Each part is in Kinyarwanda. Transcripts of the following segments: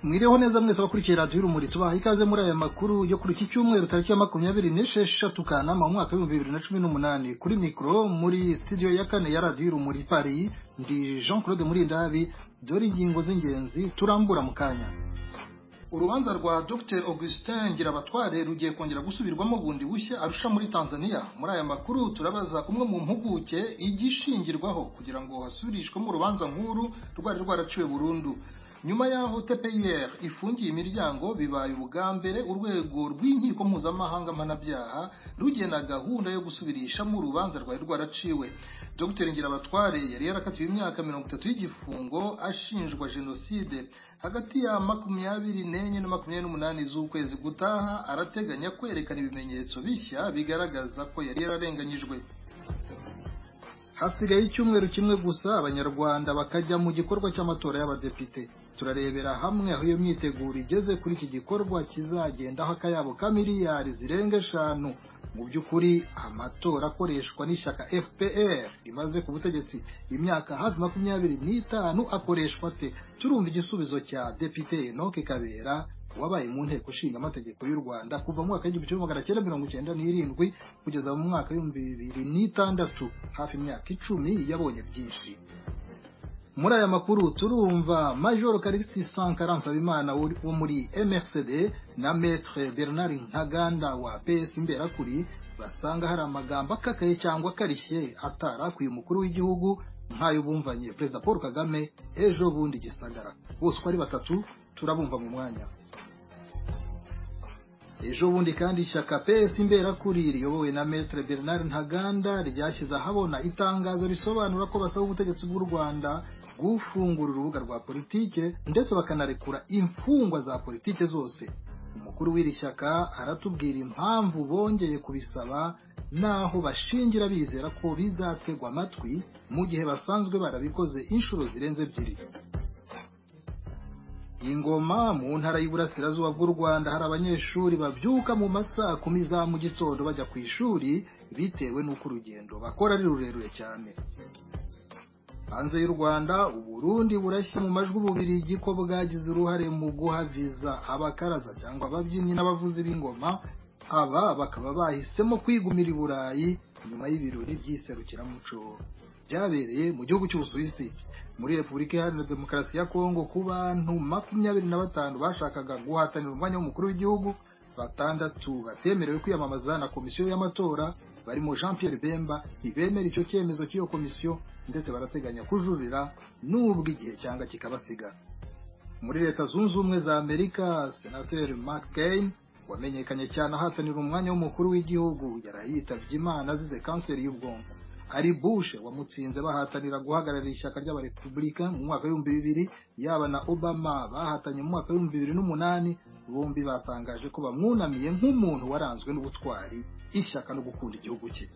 Mwiriho neza mwese bakurikiye radio Urumuri tubaha ikaze muri aya makuru yo kuri iki cyumweru tariki ya 26 Kanama mu mwaka wa 2018 kuri micro muri studio ya kane ya radio Urumuri Paris ndi Jean-Claude Murindabi dore ingingo z'ingenzi turambura mu kanya. Urubanza rwa Dr Augustin Ngirabatware rugiye kongera gusubirwamo bundi bushya arusha muri Tanzania. Muri aya makuru turabaza umwe mu mpuguke igishingirwaho kugira ngo hasubirishwe mu rubanza nkuru rwari rwaraciwe burundu. Nyuma yaho TPIR ifungiye imiryango bibaye ubugambere urwego rw'inkiko mpuzamahanga mpanabyaha rugena gahunda yo gusubirisha mu rubanza rwari rwaraciwe. Dr Ngirabatware yari yarakatiwe imyaka 30 y'igifungo ashinjwa genocide hagati ya 24 na 28 z'ukwezi gutaha. Arateganya kwerekana ibimenyetso bishya bigaragaza ko yari yararenganyijwe. Hasigaye icyumweru kimwe gusa abanyarwanda bakajya mu gikorwa cy'amatora y'abadepite. Turarebera hamwe aho iyo myiteguro igeze kuri iki gikorwa kizagendaho akayabo ka miliyari zirenga 5. Mu by'ukuri amatora akoreshwa n'ishyaka FPR rimaze ku butegetsi imyaka hafi 25 akoreshwa te. Turumva igisubizo cya Depite Enoch Kabera wabaye mu nteko nshinga amategeko y'u Rwanda kuva mu mwaka w'1997 kugeza mu mwaka wa 2006, hafi imyaka 10 yabonye byinshi. Muri aya makuru turumva Major Calixte Sankara Nsabimana wo muri MRCD na Maître Bernard Ntaganda wa PS Imberakuri basanga hari amagambo akakaye cyangwa karishye atarakwiye umukuru w'igihugu nk'ayo bumvanye President Paul Kagame ejo bundi Gisagara. Bose ari batatu turabumva mu mwanya. Ejo bundi kandi ishyaka PS Imberakuri riyobowe na Maître Bernard Ntaganda ryashyize ahabona itangazo risobanura ko basaba ubutegetsi bw'u Rwanda gufungura urubuga rwa politike ndetse bakanarekura imfungwa za politike zose. Umukuru w'iri shyaka aratubwira impamvu bongeye kubisaba naho bashingira bizera ko bizategwa amatwi mu gihe basanzwe barabikoze inshuro zirenze 2. Ingoma mu ntara y'Iburasirazuba bw'u Rwanda hari abanyeshuri babyuka mu masaa 10 za mu gitondo bajya ku ishuri bitewe n'uko urugendo bakora ari rurerure cyane. Hanze y'u Rwanda Uburundi burashye mu majwi Ububirigi ko bwagize uruhare mu guha viza abakaraza cyangwa ababyinnyi n'abavuzi b'ingoma. Aba bakaba bahisemo kwigumira i Burayi nyuma y'ibirori by'iserukiramuco byabereye mu gihugu cy'Ubusuwisi. Muri Repubulika Iharanira Demokarasi ya Kongo ku bantu 25 bashakaga guhatanira umwanya w'umukuru w'igihugu, 6 batemerewe kwiyamamaza na komisiyo y'amatora barimo Jean Pierre Bemba ntibemera icyo cyemezo cy'iyo komisiyo ndetse barateganya kujurira nubwo igihe cyanga kikabasiga. Muri Leta Zunze Ubumwe za Amerika Senateur McCain wamenyekanye cyane ahatanira umwanya w'umukuru w'igihugu yarayitabye Imana azize kanseri y'ubwonko. Ari Bush wamutsinze bahatanira guhagararira ishyaka ry'abarepublika mu mwaka wa 2000, yaba na Obama bahatanye mu mwaka wa 2008. Bombi batangaje ko bamwunamiye nk'umuntu waranzwe n'ubutwari, ishyaka no gukunda igihugu cye.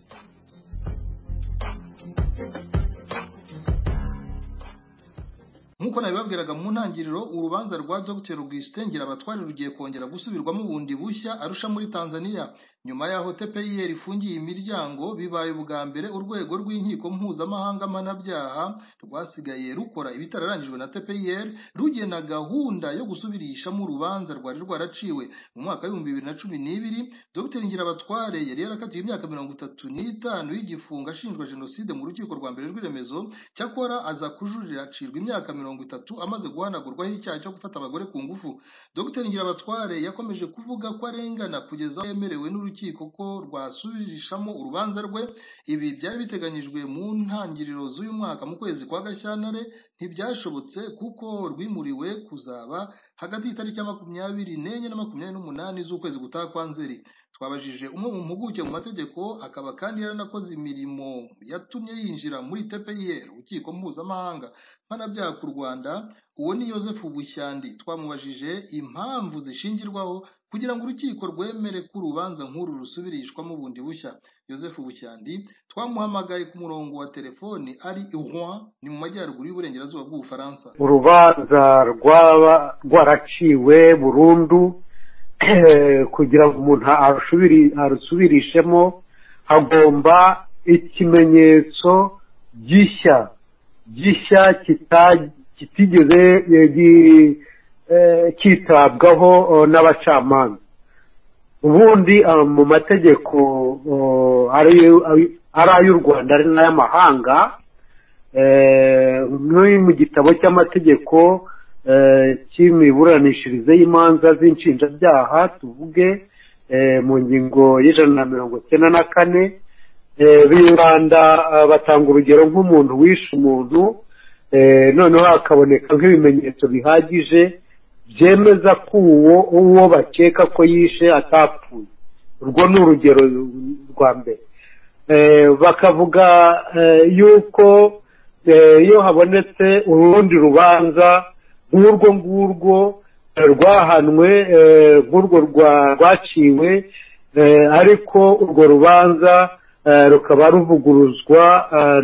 Nkuko nabibabwiraga mu ntangiriro, urubanza rwa Dr Augustin Ngirabatware rugiye kongera gusubirwamo bundi bushya arusha muri Tanzania. Nyuma yaho TPIR ifungiye imiryango bibaye ubugambere urwego rw'inkiko mpuzamahanga mpanabyaha rwasigaye rukora ibitararangijwe na TPIR rugena gahunda yo gusubirisha mu rubanza rwari rwaraciwe mu mwaka wa 2012. Dr Ngirabatware yari yarakatiwe imyaka 35 y'igifungo ashinjwa genocide mu rukiko rwa mbere rw'iremezo. Cyakora aza kujurira acirwa imyaka 30 amaze guhanagurwaho icyaha cyo gufata abagore ku ngufu. Dr Ngirabatware yakomeje kuvuga ko arengana kugeza yemerewe n'urukiko ko rwasubirishamo urubanza rwe. Ibi byari biteganyijwe mu ntangiriro z'uyu mwaka mu kwezi kwa Gashyantare, ntibyashobotse kuko rwimuriwe kuzaba hagati y'itariki ya 24 na 28 z'ukwezi gutaha kwa Nzeri. Twabajije umwe mu mpuguke mu mategeko akaba kandi yaranakoze imirimo yatumye yinjira muri TPIR urukiko mpuzamahanga mpanabyaha ku Rwanda, uwo ni Joseph Bushyandi. Twamubajije impamvu zishingirwaho kugira ngo urukiko rwemere ko urubanza nk'uru rusubirishwamo bundi bushya. Joseph Bushyandi twamuhamagaye ku murongo wa telefoni ari i Rouen, ni mu majyaruguru y'uburengerazuba bw'Ubufaransa. Urubanza rwaraciwe burundu kugira ngo umuntu arusubirishemo hagomba ikimenyetso gishya kitigeze kitabwaho n'abacamanza. Ubundi mu mategeko ari ay'u Rwanda ari n'ay'amahanga, mu gitabo cy'amategeko cy'imiburanishirize y'imanza z'inshinjabyaha tuvuge mu ngingo y'194 bibanda batanga urugero nk'umuntu wishe umuntu noneho hakaboneka nk'ibimenyetso bihagije byemeza ko uwo bakeka ko yishe atapfuye. Urwo ni urugero rwa mbere. Bakavuga yuko iyo habonetse urundi rubanza nk'urwo ngurwo rwahanwe nk'urwo rwaciwe ariko urwo rubanza rukaba ruvuguruzwa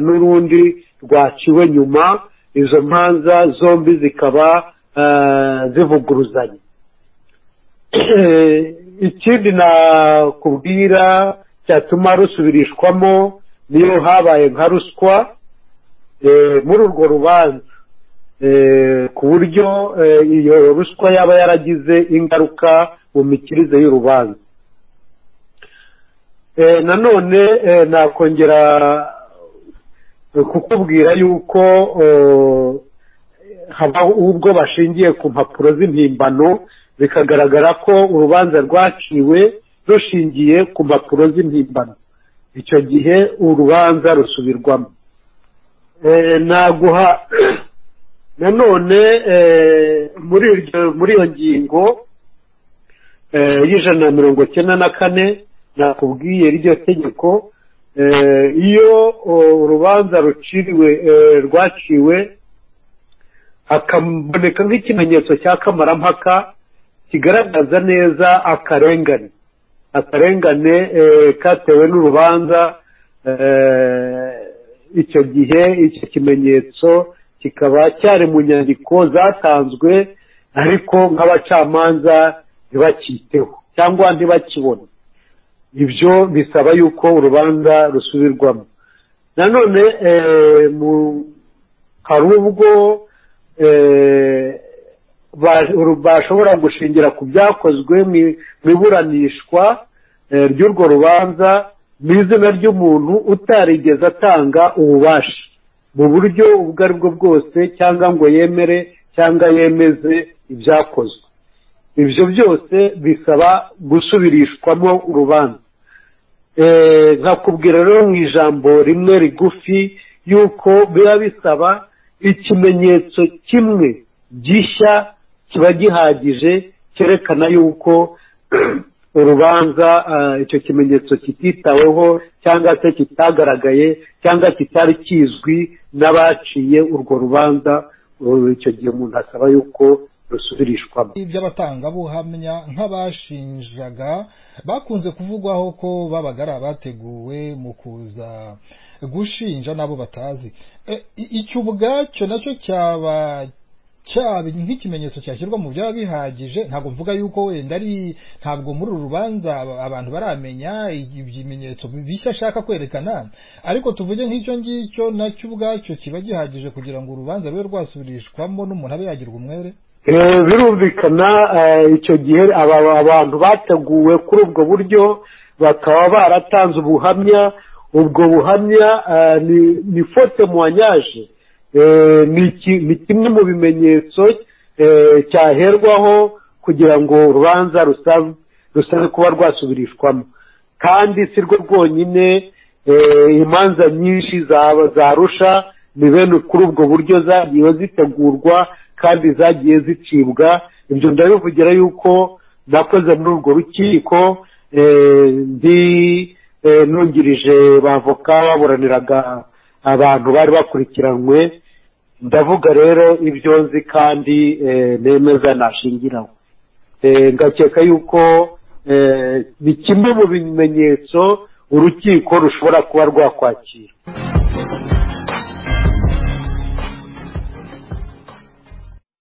n'urundi rwaciwe nyuma, izo manza zombi zikaba zivuguruzanya. Ikindi nakubwira cyatuma rusubirishwamo niyo habaye nka ruswa muri urwo rubanza, ku buryo iyo ruswa yaba yaragize ingaruka mu mikirize y'urubanza. Nanone nakongera kukubwira yuko haba ubwo bashingiye ku mpapuro z'impimbano bikagaragara ko urubanza rwaciwe rushingiye ku mpapuro z'impimbano, icyo gihe urubanza rusubirwamo. Naguha nanone muri iyo ngingo y'194 nakubwiye iryo tegeko, iyo urubanza rwaciwe hakaboneka nk'ikimenyetso cya kamarampaka kigaragaza neza akarengane katewe n'urubanza, icyo gihe icyo kimenyetso kikaba cyari mu nyandiko zatanzwe ariko nk'abacamanza ntibakiteho cyangwa ntibakibone. Ibyo bisaba yuko urubanza rusubirwamo. Nanone hari ubwo bashobora gushingira ku byakozwe mu iburanishwa ry'urwo rubanza mu izina ry'umuntu utarigeze atanga ububasha mu buryo ubwo ari bwo bwose cyangwa ngo yemere cyangwa yemeze ibyakozwe. Ibyo byose bisaba gusubirishwamo urubanza. Nkakubwira rero mu ijambo rimwe rigufi yuko biba bisaba ikimenyetso kimwe gishya kiba gihagije cyerekana yuko urubanza icyo kimenyetso kititaweho cyangwa se kitagaragaye cyangwa kitari kizwi n'abaciye urwo rubanza. Icyo gihe umuntu asaba yuko rusubirishwamo. Iby'abatangabuhamya nk'abashinjaga bakunze kuvugwaho ko babaga ari abateguwe mu kuza gushinja n'abo batazi. Icyo ubwacyo nacyo cyaba nk'ikimenyetso cyashyirwa mu byaba bihagije. Ntabwo mvuga yuko wenda ntabwo muri uru rubanza abantu baramenya ibimenyetso bishya ashaka kwerekana, ariko tuvuge nk'icyo ngicyo nacyo ubwacyo kiba gihagije kugira ngo urubanza rube rwasubirishwamo n'umuntu abe yagirwa umwere. Birumvikana icyo gihe abantu bateguwe kuri ubwo buryo bakaba baratanze ubuhamya. Ubwo buhamya ni fote muwanyaje, ni kimwe mu bimenyetso cyaherwaho kugira ngo urubanza rusabe kuba rwasubirishwamo. Kandi si rwo rwonyine, imanza nyinshi zarusha ni bene kuri ubwo buryo zagiye zitegurwa kandi zagiye zicibwa. Ibyo ndabivugira yuko nakoze muri urwo rukiko, nungirije bavoka baburaniraga abantu bari bakurikiranywe. Ndavuga rero ibyo nzi kandi nemeza nashingiraho. Ngakeka yuko ni kimwe mu bimenyetso urukiko rushobora kuba rwakwakira.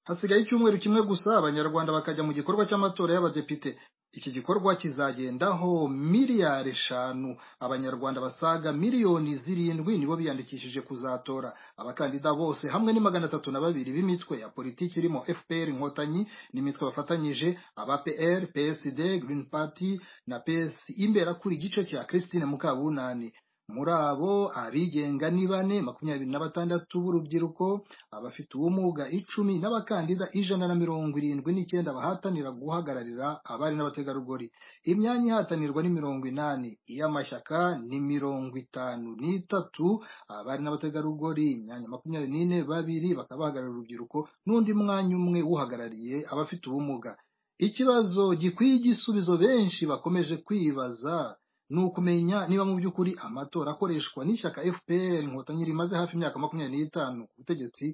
Hasigaye icyumweru kimwe gusa abanyarwanda bakajya mu gikorwa cy'amatora y'abadepite. iki gikorwa kizagendaho miliyari 5 abanyarwanda basaga miliyoni 7 nibo biyandikishije kuzatora abakandida bose hamwe ni 302 b'imitwe ya politiki irimo FPR Inkotanyi n'imitwe bafatanyije APR PSD Green Party na PS imbera kuri igice cya Christine Mukabunani muri abo abigenga ni 26 b'urubyiruko abafite ubumuga 10 n'abakandida 179 bahatanira guhagararira abari n'abategarugori imyanya ihatanirwa ni 80 iy'amashyaka ni 53 abari n'abategarugori imyanya 24 babiri bakabahagararira urubyiruko n'undi mwanya umwe uhagarariye abafite ubumuga ikibazo gikwiye igisubizo benshi bakomeje kwibaza nukumenya niba mu byukuri amatora akoreshwa n'ishyaka FPR Inkotanyi rimaze hafi imyaka 25 ku butegetsi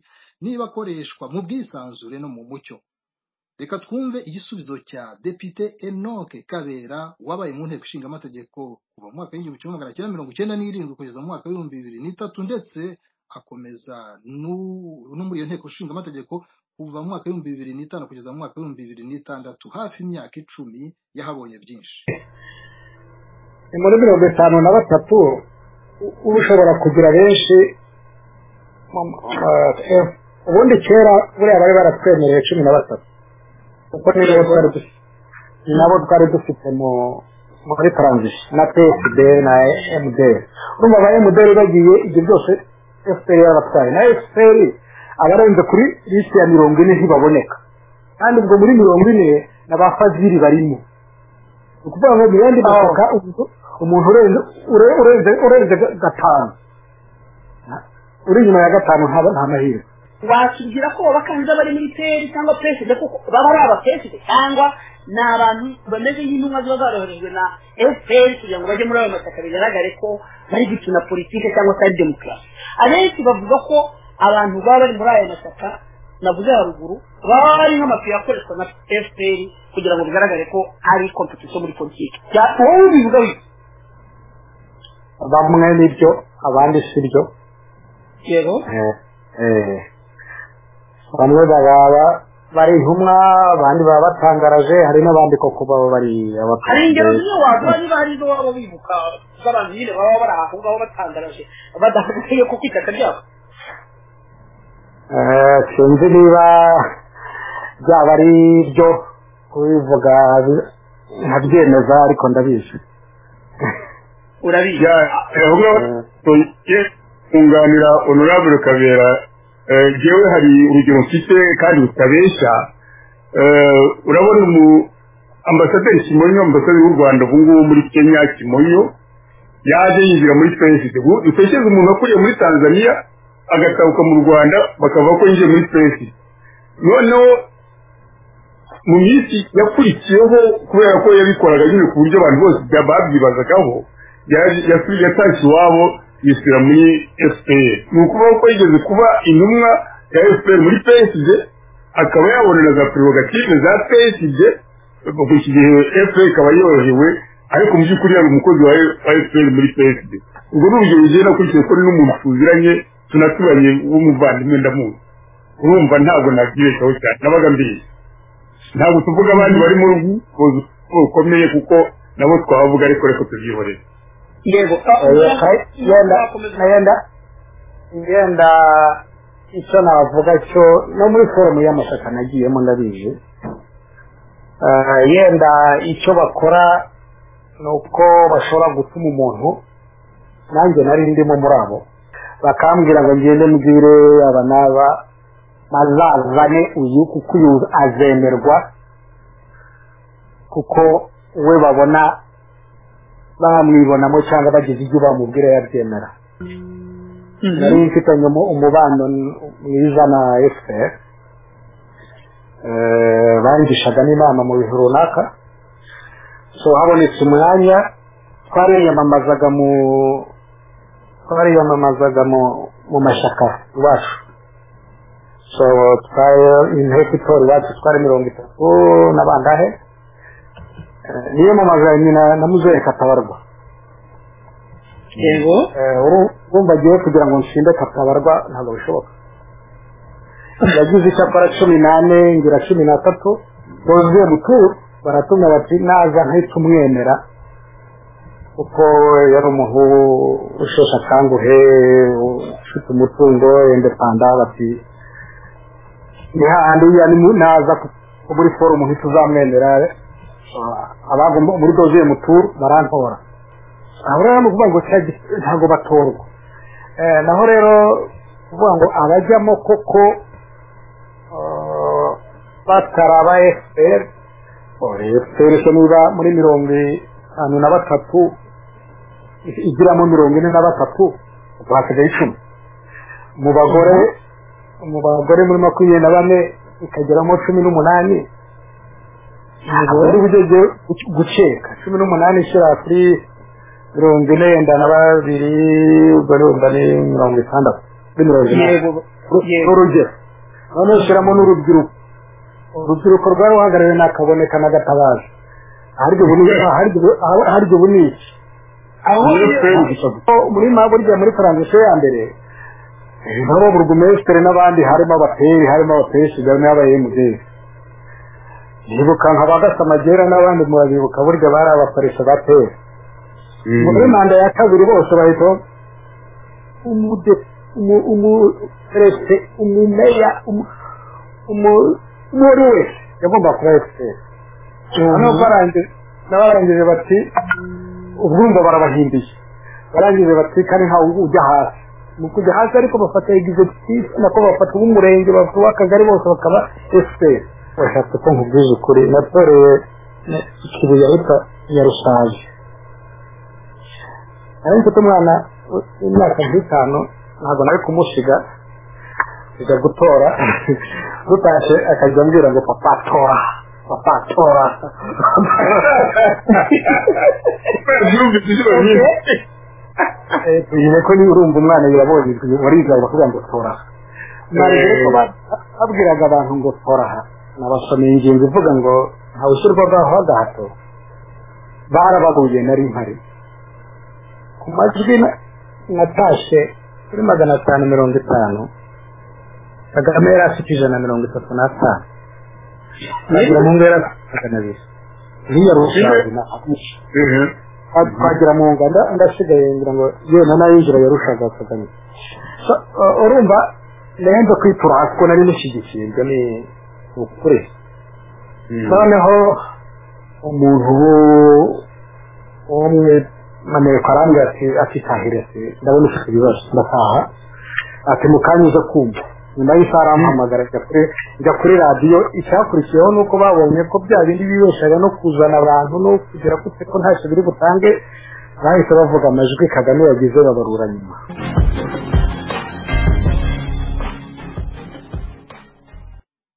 niba akoreshwa mu bwisanzure no mu mucyo. Reka twumve igisubizo cya Depite Enoch Kabera wabaye mu nteko ishinga amategeko kuva mu mwaka w'1997 kugeza mu mwaka w'2003 ndetse akomeza no muri iyo nteko ishinga amategeko kuva mu mwaka w'2005 kugeza mu mwaka w'2006 hafi imyaka 10 yahabonye byinshi. muri 53 ushobora kugira benshi ubundi kera buriya bari baratwemereye 13 kuko nabo twari dufite muri transition na PSD na MD urumva ba MD bagiye ibyo byose FPR yabatwaye na FPR abarenze kuri liste ya 40 ntibaboneka kandi ubwo muri 40 n'abafaziri barimo ukuvuga ngo biyandi bashaka umuntu urenze gatanu uri nyuma ya gatanu nta mahirwe wakibwira ko abakandida bari muri PL cyangwa president kuko baba ari abapresident cyangwa n'abantu bameze y'intumwa z'abaroherejwe na FPR kugira ngo baje muri ayo mashyaka bigaragare ko bari gukina politike cyangwa se demokarasi abenshi bavuga ko abantu baba bari muri ayo mashyaka navuze haruguru baba bari nk'amafi yakoreshwa na FPR kugira ngo bigaragare ko ari competition muri politike wowe bivuga wiki bamwe nibyo abandi sibyo yego bamwe bari intumwa abandi baba batangaraje hari n'abandi koko baba bari hari ingero niyo waduha niba hari izo waba bibuka z'abantu nyine baba bari aho ngaho batangaraje badahagaye ko kwitaka ryabo sinzi niba byaba ari byo kubivuga nkabyemeza ariko ndabizi urabizi kunganira honorable Kabera jewe hari urugero mfite kandi utabesha urabona mu ambasaderi Kimonyo ambasaderi w'u Rwanda ubungubu muri Kenya Kimonyo yaje yinjira muri PSD dufesheze umuntu akuriye muri Tanzania agatabuka mu Rwanda bakava ko yinjiye muri PSD noneho mu minsi yakurikiyeho kubera ko yabikoraga nyine ku buryo abantu bose babyibazagaho yatashye iwabo yisira muri FPR nukuvuga ko yigeze kuba intumwa ya FPR muri PSD akaba yabonera za prerogative za PSD ku gihe FPR ikaba yorohewe ariko mu by'ukuri yari umukozi wa FPR muri PSD ubwo n'urugero rugenda kurikiye ko n'umuntu tuziranye tunaturanye w'umuvandimwe ndamuzi urumva ntabwo nabyirekaho cyane nabaga mbizi ntabwo tuvuga abandi bari mu rugo rukomeye kuko nabo twavuga ariko reko tubyihorere yego yenda icyo navuga cyo no muri forumu y'amashyaka nagiyemo ndabizi yenda icyo bakora ni uko bashobora gutuma umuntu nanjye nari ndimo muri abo bakambwira ngo ngende mbwire aba n'aba bazazane uyu kuko uyu azemerwa kuko we babona bamwibonamo cyangwa bagize ibyo bamubwira yabyemera nari mfitanye umubano mwiza na FPR bangishaga n'inama mu bihe runaka so habonetse umwanya twariyamamazaga mu mashyaka iwacu so inteko itora iwacu twari 30 n'abandahe niyo mamaza nyina na muzehe Katabarwa yego urumva giye kugira ngo nshinde Katabarwa ntabwo bishoboka yagize icyakora 18 ngira 13 bozuye muturu baratumya bati naza ntitumwemera kuko yari umuntu usheshe akanguhe ufite umutungo indepanda bati ni hahandi naza muri forumu ntituzamwemera abagomba muri doziye muturu barantora aho rero ni ukuvuga ngo ntabwo batorwa naho rero kuvuga ngo abajyamo koko bataraba FPR FPR niba muri 53 igiramo 43 basigaye 10 mu bagore muri 24 ikageramo 18 ari bujye guceka 18 ishira kuri 42 ubwo ni 60 urugero none shiramo n'urubyiruko rwaruhagarariwe nakaboneka n'agatabaje haryo buniki aho muri maburya muri transition ya mbere nabo burugumestre n'abandi harimo abaperi harimo abapeshi n'abayemuderi nibuka nk'abagasamagira n'abandi murabibuka burya bari abakoresha batera muri manda ya kabiri bose bahito umumeya muri wese yagomba kuba FPR n'abarangije bati ubwumva barabahinduye barangije bati kandi ntawe ujya hasi mu kujya hasi ariko bafata executive nako bafata umurenge bafata akagari bose bakaba FPR bashatse ko nkubwiza ukuri natoreye ikibuye ahita Nyarusaje ariko umwana imyaka 5 ntabwo nari kumusiga ijya gutora dutashe akajya ambwira ngo papa tora tuyibe ko ni urumva umwana yirabonye wariga bakuvuga ngo tora abwiraga abantu ngo tora nabasomeye ingingo ivuga ngo ntawushyirwagaho agahato barabaguye nari mpari ku majwi natashe kuri 550 Kagame yari afite 135 nagira mu ngera Kagame iriya rushaje na twagira mu nganda ndasigaye ngira ngo yena nayinjira yarushaga Kagame urumva nendo kwitura ko nari nishigikiye ngo ni ukuri noneho umuntu umwe manere karanga ati tahirese ndabona ufite ibibazo ndataha ati mukanyuze kumva nyuma y'isara ampamagara njya kuri radiyo icyakurikiyeho nuko babonye ko bya bindi bibeshaga no kuzana abantu no kugira ko ntacyo biri butange bahise bavuga amajwi Kagame yagize babarura nyuma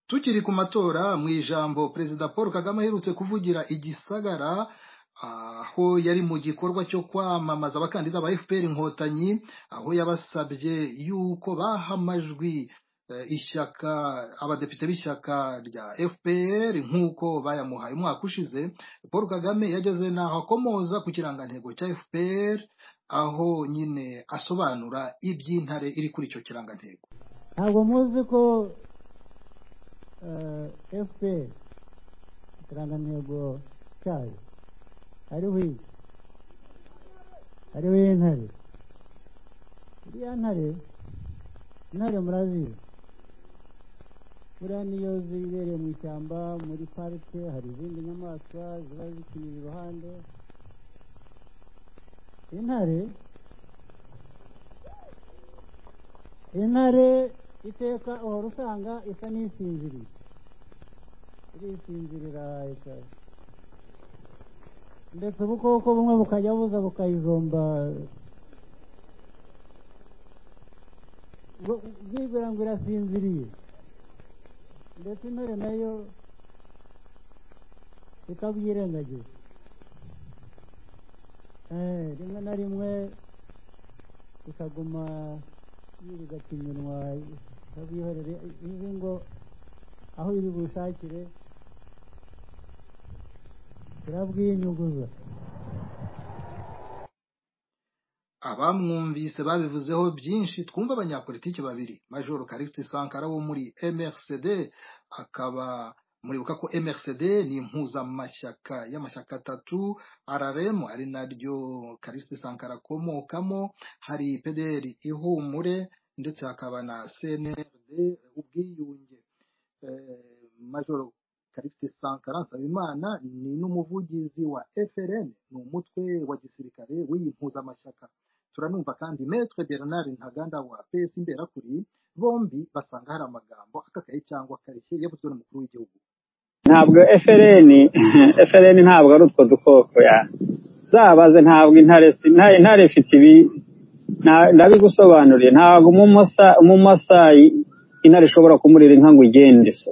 tukiri ku matora mu ijambo Perezida Paul Kagame aherutse kuvugira igisagara aho yari mu gikorwa cyo kwamamaza abakandida ba FPR Inkotanyi aho yabasabye yuko baha amajwi ishyaka abadepite b'ishyaka rya FPR nk'uko bayamuhaye umwaka ushize. Paul Kagame yageze naho akomoza ku kirangantego cya FPR aho nyine asobanura iby'intare iri kuri icyo kirangantego. Ntabwo muzi ko FPR ikirangantego cyayo hariho intare. Iriya intare murazizi, buriya niyo zibereye mu ishyamba muri parike, hari izindi nyamaswa ziba zikinira iruhande. Intare iteka uhora usanga isa n'isinziriye, irisinzirira ndetse ubukoko bumwe bukajya buza bukayijomba bwibwira ngo irasinziriye, ndetse intare nayo ikabyirengagiza. Rimwe na rimwe ikaguma yirigata iminwa ikabihorere izi ngo aho iri bushakire irabwinyuguza. Abamwumvise babivuzeho byinshi. Twumva abanyapolitiki babiri, Major Callixte Sankara wo muri MRCD akaba muribuka ko MRCD ni impuzamashyaka y'amashyaka atatu, RRM ari naryo Callixte Sankara akomokamo, hari PDR Ihumure ndetse hakaba na CNRD Ubwiyunge. Major Callixte Sankara Nsabimana ni n'umuvugizi wa FRN, ni umutwe wa gisirikare w'iyi mpuzamashyaka. Turanumva kandi Maître Bernard Ntaganda wa PS Imberakuri, bombi basanga hari amagambo akakaye cyangwa karishye yavuzwe n'umukuru w'igihugu. Ntabwo FRN ntabwo ari utwo dukoko ya zabaze, ntabwo intare ifite ibi ndabigusobanuriye. Ntabwo umumasayi intare ishobora kumurira inka ngo igende. So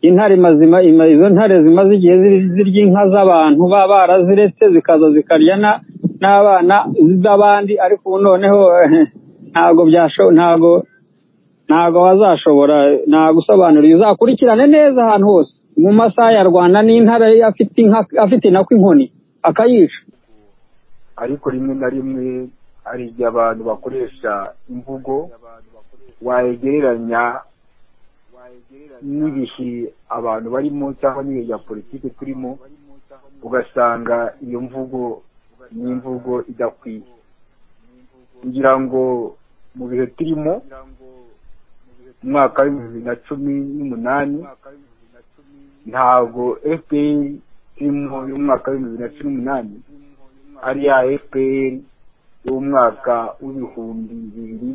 intare mazima, izo ntare zimaze igihe zirya inka z'abantu baba baraziretse zikaza zikarya n'abana z'abandi, ariko ubu noneho ntabwo bazashobora. Nagusobanuriye, uzakurikirane neza ahantu hose mu masaha ya Rwanda n'intare afite nako inkoni akayica. Ariko rimwe na rimwe hari igihe abantu bakoresha imvugo wayegereranya n'ibihe abantu barimo cyangwa n'ibihe bya politiki turimo, ugasanga iyo mvugo ni imvugo idakwiye. ngira ngo mu bihe turimo mu mwaka wa 2018 ntabwo FPR irimo y'umwaka wa 2018 ari ya FPR y'umwaka w'ibihumbi bibiri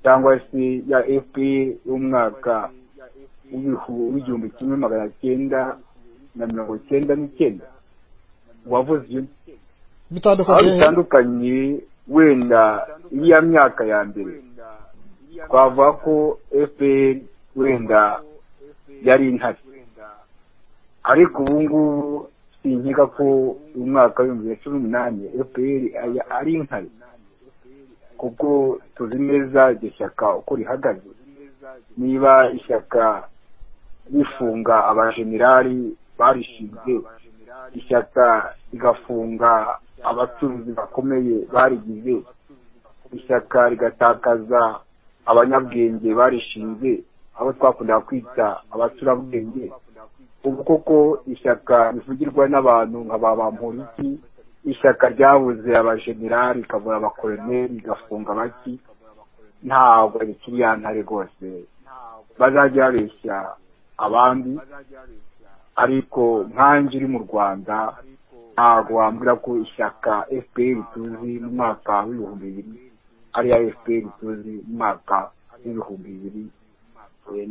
cyangwa se ya FPR y'umwaka w'igihumbi kimwe magana cyenda na mirongo cyenda n'icyenda. Wavuze bitandukanye wenda iriya myaka ya mbere twavuga ko FPR wenda yari intare, ariko ubu ngubu sinkeka ko umwaka wa 2018 FPR ari intare, kuko tuzi neza ishyaka uko rihagaze. Niba ishyaka rifunga abajenerali barishinze, ishyaka rigafunga abacuruzi bakomeye barigize, ishyaka rigatakaza abanyabwenge barishinze, abo twakunda kwita abacurabwenge. Ubu koko ishyaka rivugirwa n'abantu nka Bamporiki, ishyaka ryabuze abajenerali rikabura abakoloneli rigafunga baki, ntabwo rikiri ya ntare rwose. Bazajya babeshya abandi, ariko nkanje uri mu Rwanda ntabwo wambwira ko ishyaka FPR tuzi mu mwaka w'ibihumbi bibiri ari ya FPR tuzi mu mwaka w'ibihumbi bibiri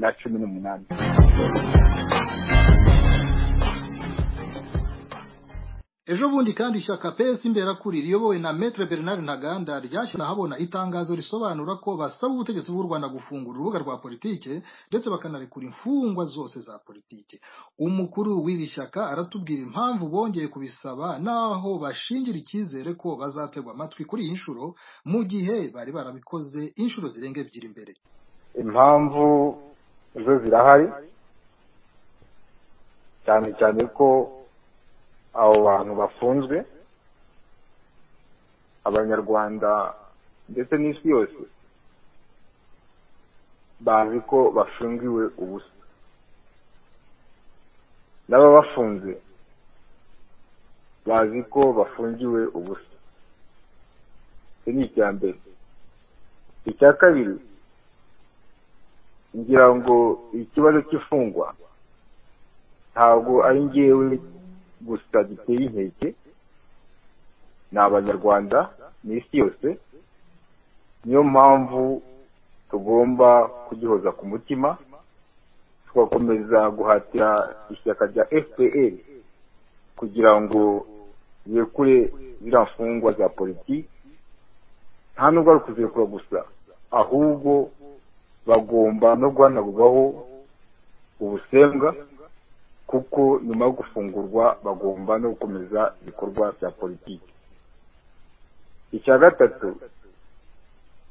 na 18. Ejo bundi kandi ishyaka PS Imberakuri riyobowe na Maître Bernard Ntaganda ryashyize ahabona itangazo risobanura ko basaba ubutegetsi bw'u Rwanda gufungura urubuga rwa politike ndetse bakanarekura imfungwa zose za politike. Umukuru w'iri shyaka aratubwira impamvu bongeye kubisaba naho bashingira icyizere ko bazategwa amatwi kuri iyi nshuro mu gihe bari barabikoze inshuro zirenga ebyiri imbere. Impamvu zo zirahari, cyane cyane ko abo bantu bafunzwe, Abanyarwanda ndetse n'isi yose bazi ko bafungiwe ubusa. N'aba bafunze bazi ko bafungiwe ubusa. Iki ni icya mbere. Icya kabiri, ngira ngo ikibazo cy'ifungwa ntabwo ari njyewe gusa giteye inkeke, ni Abanyarwanda n'isi yose. Niyo mpamvu tugomba kugihoza ku mutima, tugakomeza guhatira ishyaka rya FPR kugira ngo yekure ziriya mfungwa za politiki. Nta nubwo ari kuzirekura gusa, ahubwo bagomba no guhanagurwaho ubusembwa, kuko nyuma yo gufungurwa bagomba no gukomeza ibikorwa bya politiki. Icya gatatu,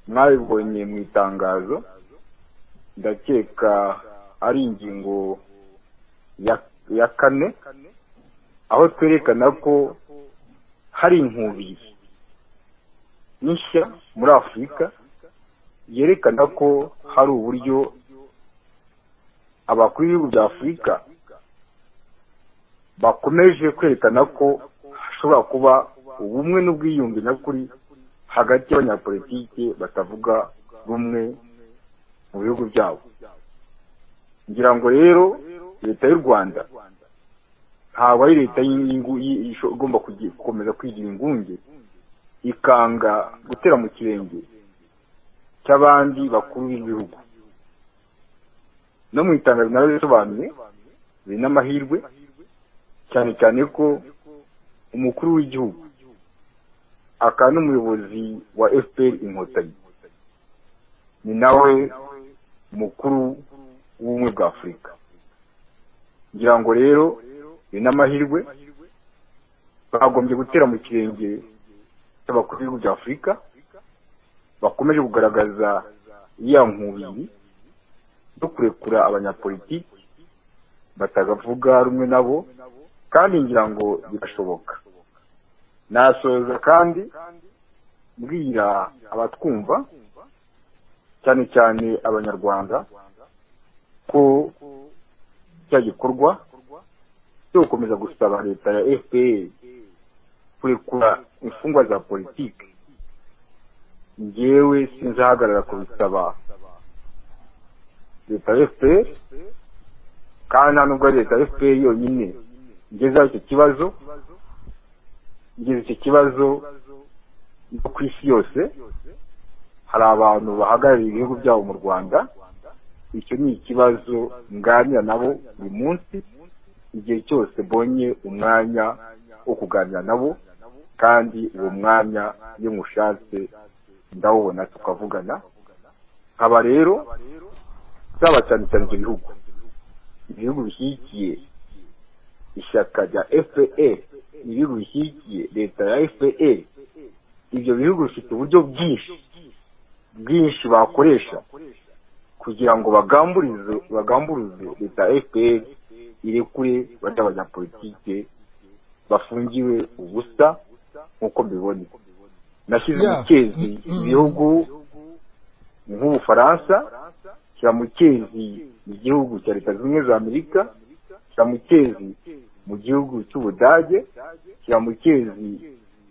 mwabibonye mu itangazo, ndakeka ari ingingo ya 4, aho twerekana ko hari inkubiri nshya muri Afurika yerekana ko hari uburyo abakuru b'ibihugu bya Afurika bakomeje kwerekana ko hashobora kuba ubumwe n'ubwiyunge nyakuri hagati y'abanyapolitike batavuga rumwe mu bihugu byabo. ngira ngo rero leta y'u Rwanda ntabwo ari leta igomba gukomeza kwigira ingunge ikanga gutera mu kirenge cy'abandi bakuru b'igihugu. No mu itangazo narabisobanuye biri n'amahirwe cyane cyane ko umukuru w'igihugu akaba n'umuyobozi wa FPR Inkotanyi ni nawe mukuru w'ubumwe bwa Afurika. ngira ngo rero biri n'amahirwe bagombye gutera mu kirenge cy'abakuru b'ibihugu bya Afurika bakomeje kugaragaza iya nkubiri no kurekura abanyapolitiki batagavuga rumwe nabo, kandi ngira ngo birashoboka. Nasoza kandi mbwira abatwumva cyane cyane abanyarwanda ko cya gikorwa cyo gukomeza gusaba leta ya FPR kurekura imfungwa za politiki, njyewe sinzahagarara kubisaba leta ya FPR, kandi nta nubwo ari leta ya FPR yonyine ngezeho icyo kibazo. ngeze icyo kibazo no ku isi yose hari abantu bahagarariye ibihugu byabo mu Rwanda. icyo ni ikibazo nganira nabo buri munsi igihe cyose mbonye umwanya wo kuganira nabo, kandi uwo mwanya iyo mushatse ndawubona tukavugana. nkaba rero nsaba cyane cyane ibyo ibihugu bishyigikiye ishyaka rya FPR, ibihugu bishyigikiye leta ya FPR, ibyo bihugu bifite uburyo bwinshi bakoresha kugira ngo bagamburize leta ya FPR irekure bajya abanyapolitike bafungiwe ubusa nk'uko mbibona. nashyize mu cyezi ibihugu nk'Ubufaransa, shyira mu cyezi igihugu cya Leta Zunze Ubumwe za Amerika, shyira mu cyezi mu gihugu cy'Ubudage, shyira mu cyezi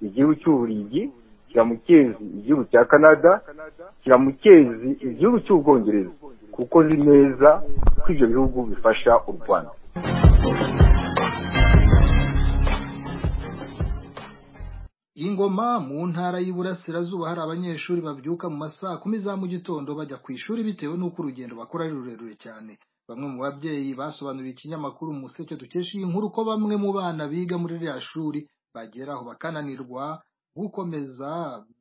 igihugu cy'Ububiligi, shyira mu cyezi igihugu cya Canada, shyira mu cyezi igihugu cy'Ubwongereza, kuko nzi neza ko ibyo bihugu bifasha u Rwanda. Ingoma mu ntara y'Iburasirazuba hari abanyeshuri babyuka mu masaha 10 za mu gitondo bajya ku ishuri bitewe n'uko urugendo bakora ari rurerure cyane. Bamwe mu babyeyi basobanuriye ikinyamakuru Umuseke dukesha iyi nkuru ko bamwe mu bana biga muri rya shuri bageraho bakananirwa gukomeza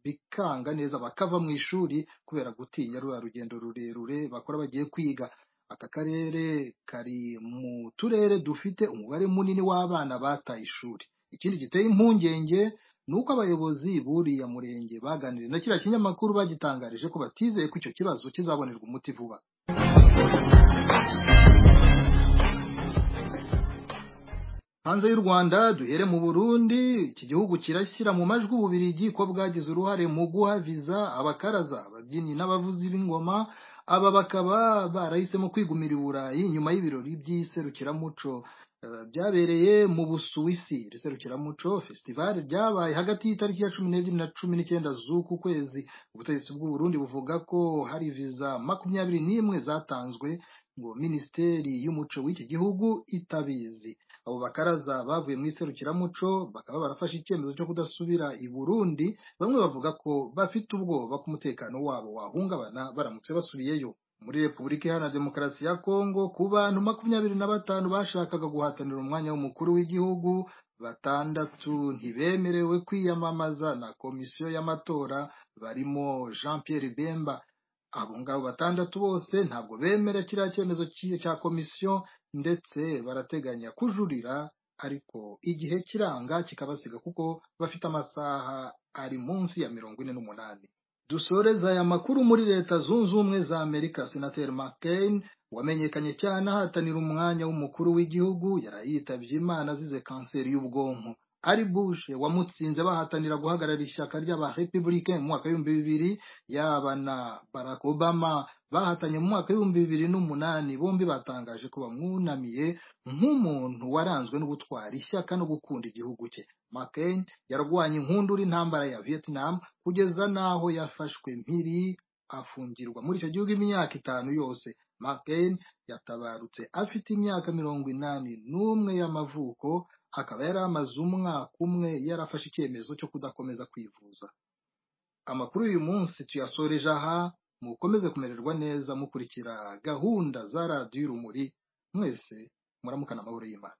bikanga neza bakava mu ishuri kubera gutinya rwa rugendo rurerure bakora bagiye kwiga. Aka karere kari mu turere dufite umubare munini w'abana bataye ishuri. Ikindi giteye impungenge nuko abayobozi buriya murenge baganiriye na kiriya kinyamakuru bagitangarije ko batizeye ko icyo kibazo kizabonerwa umuti vuba. Hanze y'u Rwanda duhere mu Burundi, iki gihugu kirashyira mu majwi Ububiligi ko bwagize uruhare mu guha viza abakaraza, ababyinnyi n'abavuzi b'ingoma. Aba bakaba barahisemo kwigumira i Burayi nyuma y'ibirori by'iserukiramuco byabereye mu Busuwisi. Iserukiramuco festival ryabaye hagati y'itariki ya 12 na 19 z'uku kwezi. Ubutegetsi bw'u Burundi buvuga ko hari viza 21 zatanzwe ngo Minisiteri y'Umuco w'iki gihugu itabizi. Abo bakaraza bavuye mu iserukiramuco bakaba barafashe icyemezo cyo kudasubira i Burundi. Bamwe bavuga ko bafite ubwoba ko umutekano wabo wahungabana baramutse basubiyeyo. Muri Repubulika Iharanira Demokarasi ya Kongo, ku bantu 25 bashakaga guhatanira umwanya w'umukuru w'igihugu, 6 ntibemerewe kwiyamamaza na komisiyo y'amatora, barimo Jean Pierre Bemba. Abo ngabo 6 bose ntabwo bemera kiriya cyemezo cya komisiyo ndetse barateganya kujurira, ariko igihe kiranga kikabasiga kuko bafite amasaha ari munsi ya 48. Dusoreza aya makuru muri Leta Zunze Ubumwe za Amerika. Senateri McCain wamenyekanye cyane ahatanira umwanya w'umukuru w'igihugu yarayitabye Imana azize kanseri y'ubwonko. Ari Bush wamutsinze bahatanira guhagarara ishyaka ry'aba Republican mu mwaka wa 2000, yaba na Barack Obama bahatanye mu mwaka w'ibihumbi 2008 bombi batangaje ko bamwunamiye nk'umuntu waranzwe n'ubutwari, ishyaka no gukunda igihugu cye. McCain yarwanye inkundura intambara ya Vietnam kugeza naho yafashwe mpiri afungirwa muri icyo gihugu imyaka 5 yose. McCain yatabarutse afite imyaka 81 y'amavuko, akaba yari amaze umwaka umwe yarafashe icyemezo cyo kudakomeza kwivuza. Amakuru uyu munsi tuyasoreje aha, mukomeze kumererwa neza mukurikira gahunda za Radio Urumuri. Mwese muramukana amahoro y'Imana.